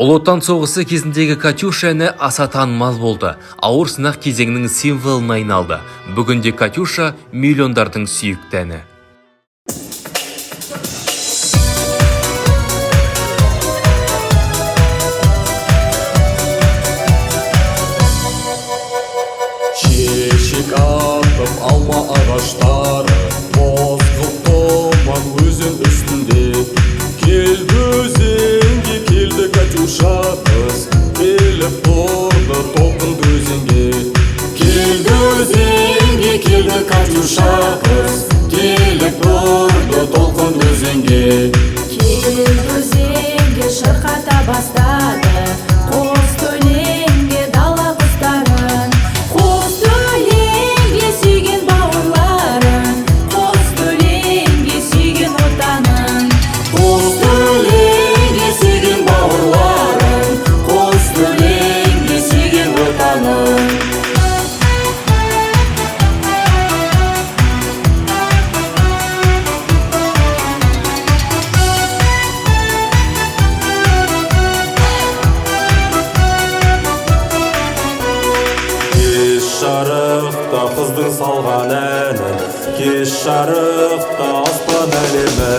Ұлы Отан соғысы кезіндегі Катюша әні аса танымал болды. Ауыр сынақ кезеңінің символына айналды. Бүгінде Катюша миллиондардың сүйікті әні. Шешек атып алма ағаштары, бозғыл томан өзен үстінде. Келді өзенге, келді Катюша қыз, келіп тұрды толқынды өзенге. Келді өзенге, келді Катюша қыз, келіп тұрды толқынды өзенге. Келді өзенге, шырқата бастады қос төлеңге дала құстарын. Қос төлеңге сүйген бауырларын, қос төлеңге сүйген отанын. Қос төлеңге сүйген бауырларын, қос төлеңге сүйген отанын. Кеш жарықта қыздың салған әні, кеш жарықта аспан әлемі.